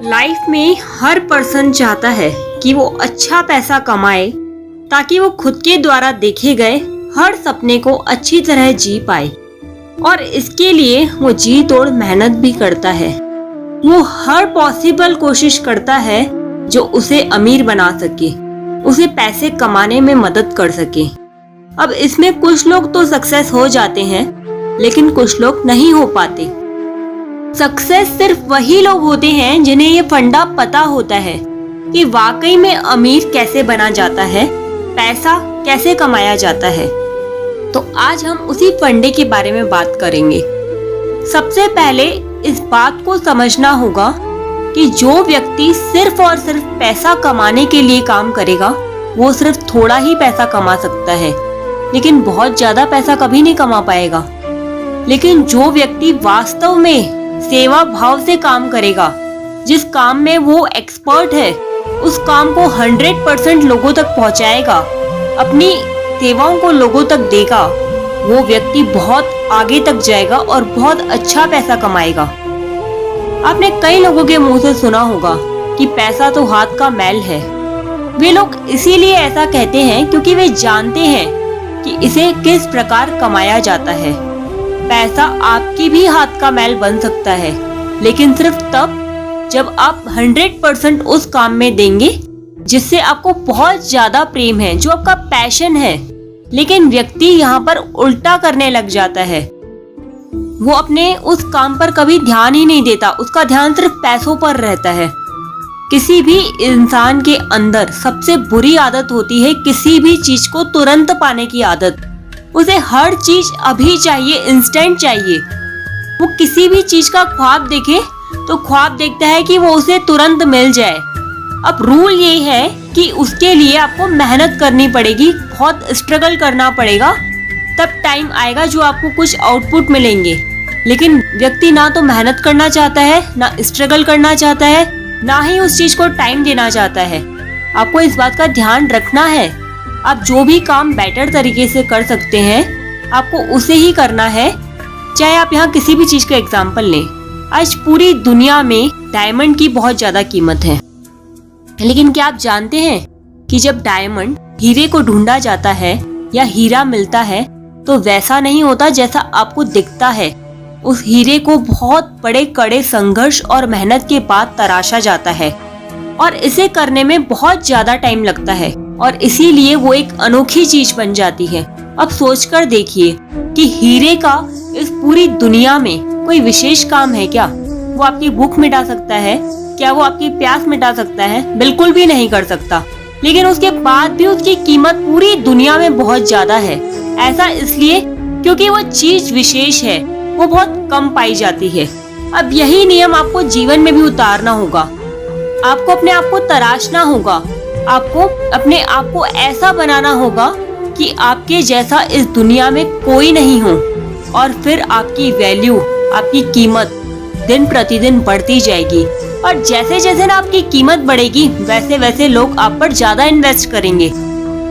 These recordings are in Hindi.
लाइफ में हर पर्सन चाहता है कि वो अच्छा पैसा कमाए ताकि वो खुद के द्वारा देखे गए हर सपने को अच्छी तरह जी पाए और इसके लिए वो जी तोड़ मेहनत भी करता है। वो हर पॉसिबल कोशिश करता है जो उसे अमीर बना सके, उसे पैसे कमाने में मदद कर सके। अब इसमें कुछ लोग तो सक्सेस हो जाते हैं लेकिन कुछ लोग नहीं हो पाते। सक्सेस सिर्फ वही लोग होते हैं जिन्हें ये फंडा पता होता है कि वाकई में अमीर कैसे बना जाता है, पैसा कैसे कमाया जाता है। तो आज हम उसी फंडे के बारे में बात करेंगे। सबसे पहले इस बात को समझना होगा कि जो व्यक्ति सिर्फ और सिर्फ पैसा कमाने के लिए काम करेगा वो सिर्फ थोड़ा ही पैसा कमा सकता है लेकिन बहुत ज्यादा पैसा कभी नहीं कमा पाएगा। लेकिन जो व्यक्ति वास्तव में सेवा भाव से काम करेगा, जिस काम में वो एक्सपर्ट है, उस काम को 100% लोगों तक पहुंचाएगा, अपनी सेवाओं को लोगों तक देगा, वो व्यक्ति बहुत आगे तक जाएगा और बहुत अच्छा पैसा कमाएगा। आपने कई लोगों के मुंह से सुना होगा कि पैसा तो हाथ का मैल है। वे लोग इसीलिए ऐसा कहते हैं क्योंकि वे जानते हैं कि इसे किस प्रकार कमाया जाता है। पैसा आपकी भी हाथ का मैल बन सकता है लेकिन सिर्फ तब जब आप 100% उस काम में देंगे जिससे आपको बहुत ज्यादा प्रेम है, जो आपका पैशन है। लेकिन व्यक्ति यहाँ पर उल्टा करने लग जाता है। वो अपने उस काम पर कभी ध्यान ही नहीं देता, उसका ध्यान सिर्फ पैसों पर रहता है। किसी भी इंसान के अंदर सबसे बुरी आदत होती है किसी भी चीज को तुरंत पाने की आदत। उसे हर चीज अभी चाहिए, इंस्टेंट चाहिए। वो किसी भी चीज का ख्वाब देखे तो ख्वाब देखता है कि वो उसे तुरंत मिल जाए। अब रूल ये है कि उसके लिए आपको मेहनत करनी पड़ेगी, बहुत स्ट्रगल करना पड़ेगा, तब टाइम आएगा जो आपको कुछ आउटपुट मिलेंगे। लेकिन व्यक्ति ना तो मेहनत करना चाहता है, ना स्ट्रगल करना चाहता है, ना ही उस चीज को टाइम देना चाहता है। आपको इस बात का ध्यान रखना है। आप जो भी काम बेटर तरीके से कर सकते हैं आपको उसे ही करना है। चाहे आप यहाँ किसी भी चीज का एग्जाम्पल लें, आज पूरी दुनिया में डायमंड की बहुत ज्यादा कीमत है। लेकिन क्या आप जानते हैं कि जब डायमंड हीरे को ढूंढा जाता है या हीरा मिलता है तो वैसा नहीं होता जैसा आपको दिखता है। उस हीरे को बहुत बड़े कड़े संघर्ष और मेहनत के बाद तराशा जाता है और इसे करने में बहुत ज्यादा टाइम लगता है और इसीलिए वो एक अनोखी चीज बन जाती है। अब सोचकर देखिए कि हीरे का इस पूरी दुनिया में कोई विशेष काम है क्या? वो आपकी भूख मिटा सकता है क्या? वो आपकी प्यास मिटा सकता है? बिल्कुल भी नहीं कर सकता। लेकिन उसके बाद भी उसकी कीमत पूरी दुनिया में बहुत ज्यादा है। ऐसा इसलिए क्योंकि वो चीज विशेष है, वो बहुत कम पाई जाती है। अब यही नियम आपको जीवन में भी उतारना होगा। आपको अपने आप को तराशना होगा, आपको अपने आप को ऐसा बनाना होगा कि आपके जैसा इस दुनिया में कोई नहीं हो और फिर आपकी वैल्यू, आपकी कीमत दिन प्रतिदिन बढ़ती जाएगी। और जैसे जैसे ना आपकी कीमत बढ़ेगी वैसे वैसे लोग आप पर ज्यादा इन्वेस्ट करेंगे।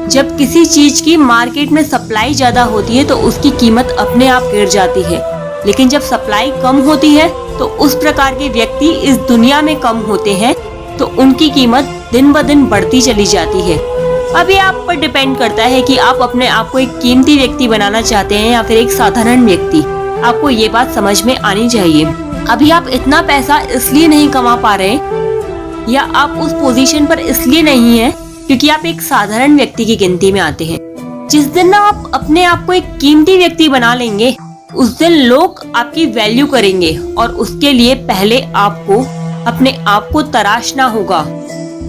जब किसी चीज की मार्केट में सप्लाई ज्यादा होती है तो उसकी कीमत अपने आप गिर जाती है। लेकिन जब सप्लाई कम होती है तो उस प्रकार के व्यक्ति इस दुनिया में कम होते हैं तो उनकी कीमत दिन ब दिन बढ़ती चली जाती है। अभी आप पर डिपेंड करता है कि आप अपने आप को एक कीमती व्यक्ति बनाना चाहते हैं या फिर एक साधारण व्यक्ति। आपको ये बात समझ में आनी चाहिए। अभी आप इतना पैसा इसलिए नहीं कमा पा रहे या आप उस पोजीशन पर इसलिए नहीं है क्योंकि आप एक साधारण व्यक्ति की गिनती में आते हैं। जिस दिन ना आप अपने आप को एक कीमती व्यक्ति बना लेंगे उस दिन लोग आपकी वैल्यू करेंगे और उसके लिए पहले आपको अपने आप को तराशना होगा।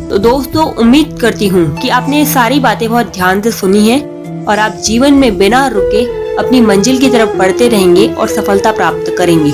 तो दोस्तों, उम्मीद करती हूँ कि आपने ये सारी बातें बहुत ध्यान से सुनी है और आप जीवन में बिना रुके अपनी मंजिल की तरफ बढ़ते रहेंगे और सफलता प्राप्त करेंगे।